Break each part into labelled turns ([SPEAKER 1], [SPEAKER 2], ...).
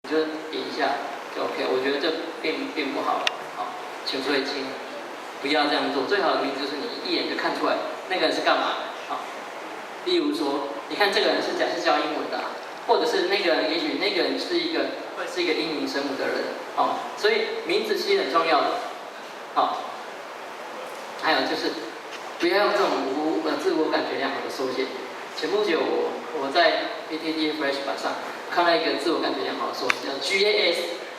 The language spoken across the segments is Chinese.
[SPEAKER 1] 你就点一下就 OK。我觉得这并不好，好，请注意听，不要这样做。最好的名字就是你一眼就看出来那个人是干嘛，好。例如说，你看这个人是教英文的、或者是那个人，也许那个人是一个英明神武的人，好，所以名字其实很重要的，好。还有就是不要用这种自我感觉良好的缩写。前不久我在 PTT Fresh 版上看到一个自我感觉良好的缩写叫 GAS，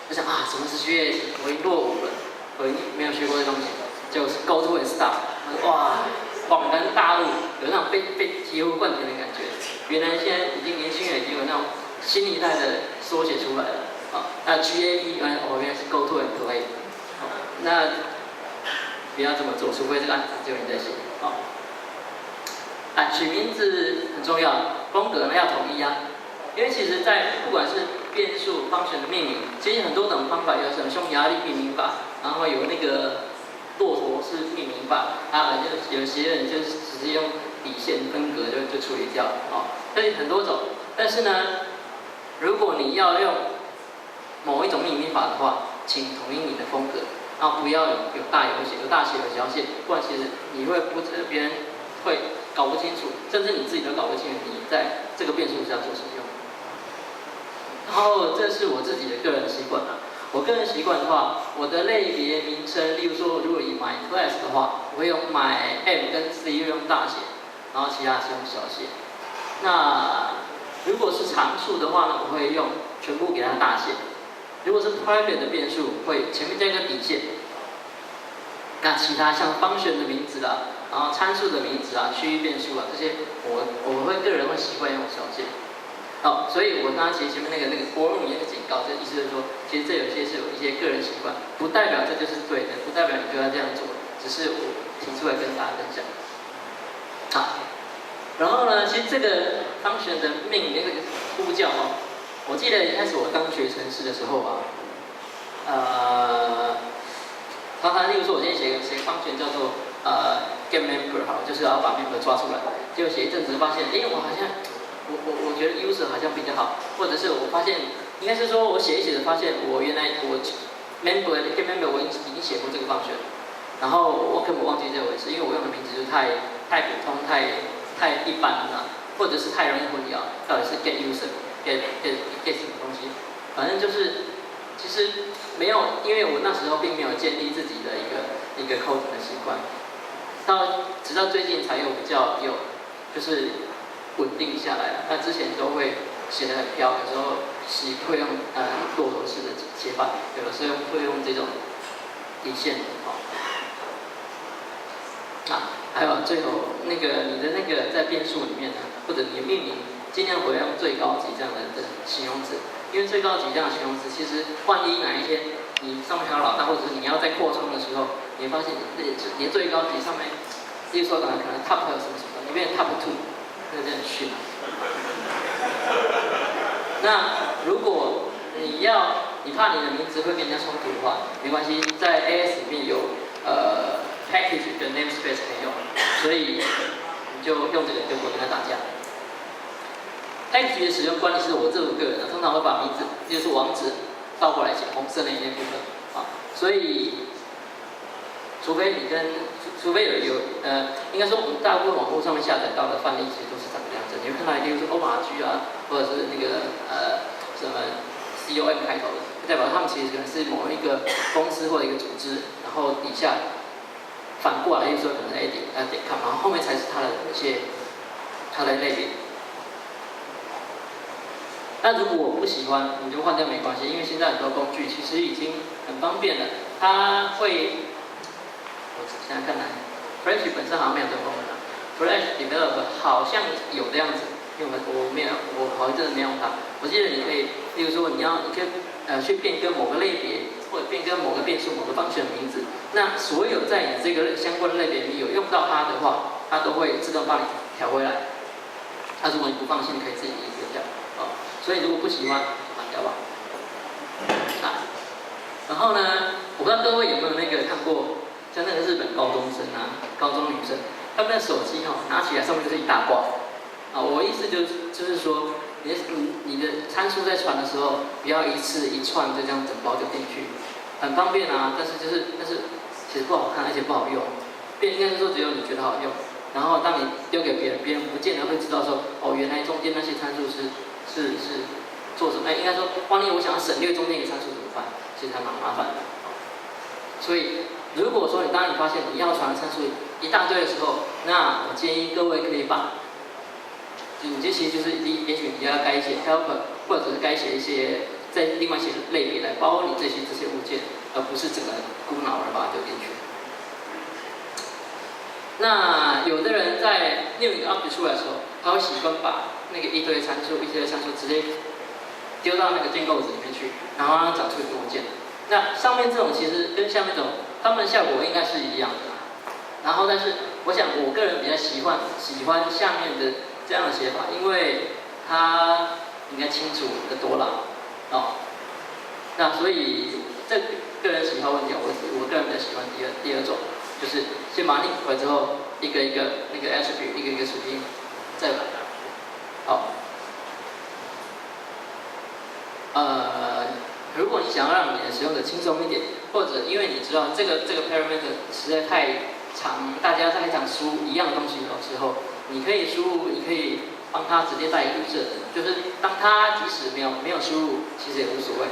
[SPEAKER 1] 我想啊，什么是 GAS？ 我已经落伍了，我已经没有学过这东西，就是 Go to and Start， 哇，恍然大悟，有那种被醍醐灌顶的感觉。原来现在年轻人已经有那种新一代的缩写出来了，啊，那 GAP 原来是 Go to and Play， 那不要这么做，除非这个案子只有你在写，好。取名字很重要，风格呢要统一啊。因为其实，在不管是变数、function的命名，其实很多种方法，有什么匈牙利命名法，然后有那个骆驼式命名法，有些人就是直接用底线分隔就处理掉，好，所以很多种。但是呢，如果你要用某一种命名法的话，请统一你的风格，然后不要有大写有小写，不然其实你会别人会搞不清楚，甚至你自己都搞不清楚你在这个变数是要做什么用。然后这是我自己的个人习惯啊。我个人习惯的话，我的类别名称，例如说，如果以 my class 的话，我会用 my M 跟 C 用大写，然后其他是用小写。那如果是常数的话呢，我会用全部给它大写。如果是 private 的变数，会前面加一个底线。那其他像 function 的名字啦，然后参数的名字啊、区域变数啊这些，我会个人会习惯用小写。好，所以我刚刚其实前面那个国语那个警告，这意思就是说，其实这有些是有一些个人习惯，不代表这就是对的，不代表你就要这样做，只是我提出来跟大家分享。好，然后呢，其实这个 function 的命名那个呼叫哦，我记得一开始我刚学程式的时候啊，例如说我今天写个 function 叫做get member 好，就是要把 member 抓出来，结果写一阵子发现，我好像我觉得 user 好像比较好，或者是我发现应该是说我写一写的发现原来我 member get member 我已经写过这个 function， 然后我根本忘记这回事，因为我用的名字就太普通太一般了，或者是太容易混淆，到底是 get user get 什么东西，反正就是其实没有，因为我那时候并没有建立自己的一个 code 的习惯，直到最近才有比较就是稳定下来了。那之前都会写得很飘，有时候会用骆驼式的写法，有的时候会用这种底线，好。还有最后你的那个在变数里面呢，或者你的命名，尽量不要用最高级这样的形容词，因为最高级这样的形容词，其实万一哪一天你上面还有老大，或者是你要在扩充的时候，你会发现你的最高级上面，例如说可能 top 什么什么，你变成 top 2，那真的很逊。那如果你怕你的名字会跟人家冲突的话，没关系，在 AS 里面有package 跟 namespace 可以用，所以你就用这个就不会跟他打架。package 的使用惯例是我这个人通常会把名字，就是网址倒过来写，红色那部分啊，所以除非应该说我们大部分网络上面下载到的范例其实都是长这样子，你会看到例如说 ORG 啊，或者是那个什么 COM 开头的，代表他们其实可能是某一个公司或者一个组织，然后底下反过来，例如说可能是 A.com， 然后后面才是它的类别。那如果我不喜欢，你就换掉没关系，因为现在很多工具其实已经很方便了，它会，我现在看来 ，Flash 本身好像没有这个功能啊 ，Flash Developer 好像有的样子，因为我好像真的没用它。我记得你可以，例如说你可以去变更某个类别，或者变更某个变数、某个function的名字，那所有在你这个相关的类别里有用到它的话，它都会自动帮你调回来。那如果你不放心，你可以自己一个调。所以如果不喜欢，换掉吧。然后呢，我不知道各位有没有看过，像那个日本高中生啊、高中女生，他们的手机拿起来上面就是一大挂。我意思就是说，你的参数在传的时候，不要一次一串就这样整包丢进去，很方便啊，但是其实不好看，而且不好用。应该是说只有你觉得好用，然后当你丢给别人，别人不见得会知道说，哦，原来中间那些参数是做什么？应该说，万一我想要省略中间一个参数怎么办？其实还蛮麻烦的。所以，如果说当你发现你要传的参数一大堆的时候，那我建议各位可以把，你这其实就是也许你要该写 helper， 或者是该写一些再另外写类别来包你这些物件，而不是整个孤脑的把它丢进去。那有的人在new一个 object 出来的时候，他会习惯把那个一堆参数直接丢到那个建构子里面去，然后让它长出一个物件。那上面这种其实跟下面这种，它们的效果应该是一样的。然后，但是我想我个人比较喜欢下面的这样的写法，因为它应该清楚的多了哦。那所以这个人喜好问题，我个人比较喜欢第二种，就是先把它 link 回来之后，一个一个那个 attribute 一个一个属性再来。好，如果你想要让你的使用者轻松一点，或者因为你知道这个 parameter 实在太长，大家在讲输入一样的东西的时候，你可以帮他直接带 user， 就是当他即使没有输入，其实也无所谓。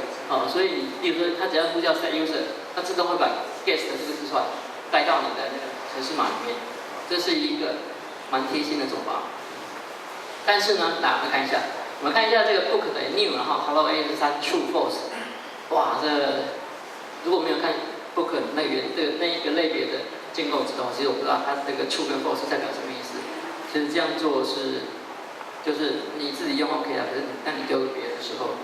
[SPEAKER 1] 所以例如说他只要呼叫 set user， 它自动会把 guest 的这个字串带到你的那个程式码里面，这是一个蛮贴心的做法。但是呢，我们看一下这个 book 等于 new， 然后 hello A 是3 true false。哇，这如果没有看 book 那一个类别的建构之后，其实我不知道它这个 true 跟 false 代表什么意思。其实这样做就是你自己用 OK 啊，可是当你丢给别人的时候，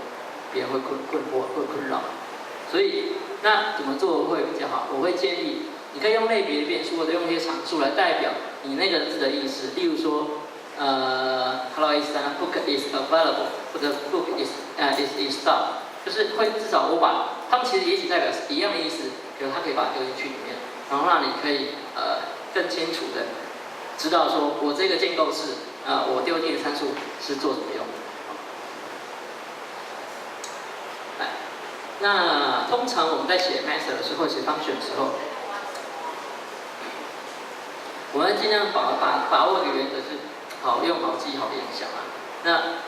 [SPEAKER 1] 别人会困惑，会困扰。所以那怎么做会比较好？我会建议你可以用类别的变数，或者用一些常数来代表你那个字的意思。例如说，hello A3 book is available， 或者 book is stopped， 就是会至少我把它们其实也许代表是一样的意思，可是它可以把它丢进去里面，然后让你可以更清楚的知道说我这个建构是我丢进的参数是做什么用。那通常我们在写 method 的时候，写 function 的时候，我们尽量把握一个原则是好用、好记、好联想啊。那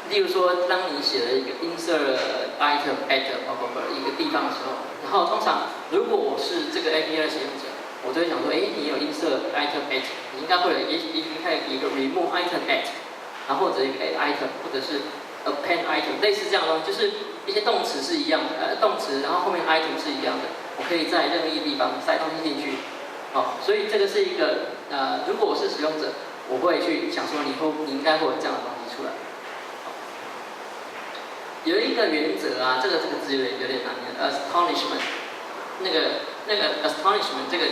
[SPEAKER 1] 例如说，当你写了一个 insert item at 一个地方的时候，然后通常如果我是这个 API 的使用者，我就会想说，你有 insert item at， 你应该会有一个 remove item at， 然后或者一个 add item， 或者是 append item， 类似这样的东西，就是一些动词是一样的，动词然后后面 item 是一样的，我可以在任意地方塞东西进去。所以这个是一个如果我是使用者，我会去想说你应该会有这样的东西出来。有一个原则啊，这个字有点难念 ，astonishment， 那个 astonishment 这个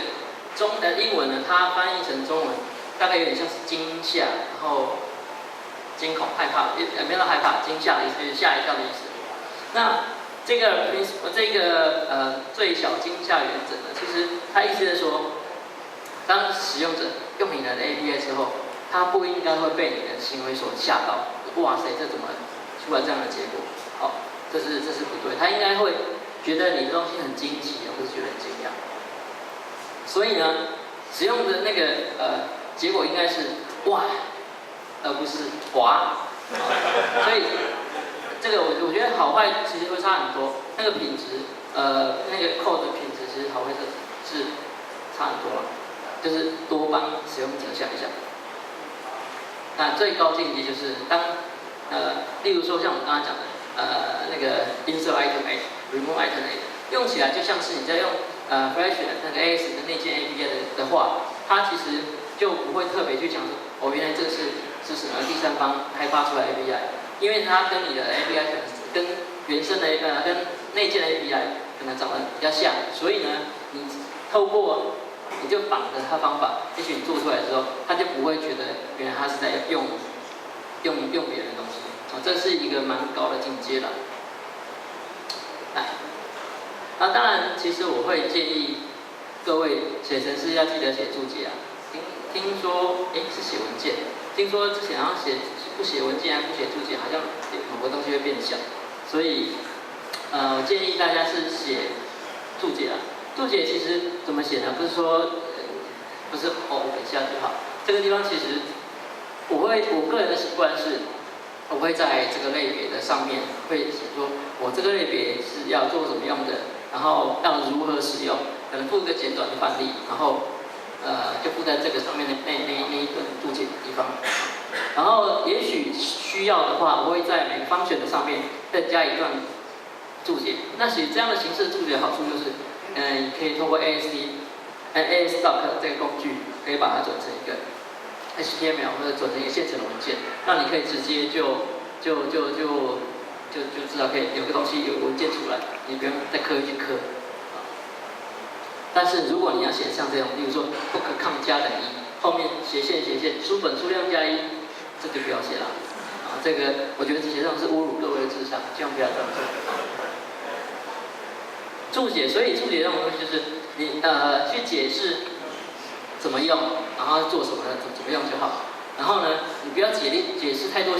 [SPEAKER 1] 英文呢，它翻译成中文大概有点像是惊吓，然后惊恐、害怕，没有害怕，惊吓的意思，就是吓一跳的意思。那这个最小惊吓原则呢，其实它意思是说，当使用者用你的 API 之后，他不应该会被你的行为所吓到。哇塞，这怎么出来这样的结果？这是不对。他应该会觉得你的东西很惊奇，而不是觉得很惊讶。所以呢，使用的那个结果应该是哇，而不是滑。所以这个我觉得好坏其实会差很多。那个品质，那个 code 的品质其实好坏是差很多了。就是多帮使用者想一想。那最高境界就是例如说像我们刚刚讲的，那个 insert item a，remove item a， 用起来就像是你在用Flash 那个 AS 的内建 API 的话，它其实就不会特别去讲说，原来这个是什么第三方开发出来的 API， 因为它跟你的 API 可能跟原生的跟内建的 API 可能长得比较像，所以呢，你透过你就仿着它方法，也许你做出来之后，他就不会觉得原来他是在用别人的东西。这是一个蛮高的境界了。当然，其实我会建议各位写程式要记得写注解啊。听说是写文件，听说之前好像不写文件还不写注解，好像某个东西会变小，所以我建议大家是写注解啊。注解其实怎么写呢？不是说不是等下就好。这个地方其实我个人的习惯是，我会在这个类别的上面会写说，我这个类别是要做什么用的，然后要如何使用，可能附一个简短的范例，然后就附在这个上面的那一段注解的地方。然后也许需要的话，我会在每个方选的上面再加一段注解。那写这样的形式的注解的好处就是，你可以通过 ASDoc 这个工具，可以把它转成一个 HTML 或者转成一个现成的文件，让你可以直接就知道可以有个东西有文件出来，你不用再刻意去刻。但是如果你要写像这种，例如说不可抗加等于1，后面斜线书本数量加1，这就不要写了。这个我觉得写这种是侮辱各位的智商，千万不要这样做。注解，所以注解这种东西就是你去解释怎么用，然后做什么怎么用就好。然后呢，你不要解释太多我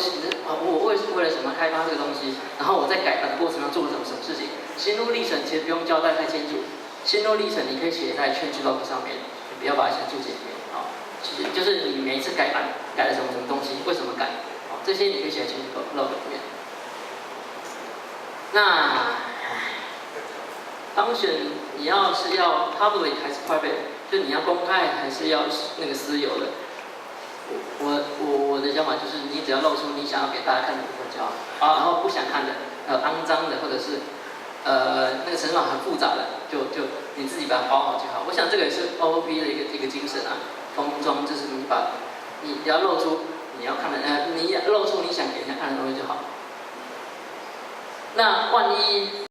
[SPEAKER 1] 为了什么开发这个东西，然后我在改版的过程中做了什么事情，心路历程其实不用交代太清楚。心路历程你可以写在changelog上面，你不要把它写在注解里面。其实就是你每一次改版改了什么东西，为什么改，这些你可以写在changelog里面。那当选你要 public 还是 private， 就你要公开还是要那个私有的？我的想法就是，你只要露出你想要给大家看的部分就好，然后不想看的，肮脏的或者是那个程式码很复杂的，就你自己把它包好就好。我想这个也是 OOP 的一个精神啊，封装就是你要露出你要看的，你露出你想给人家看的东西就好。那万一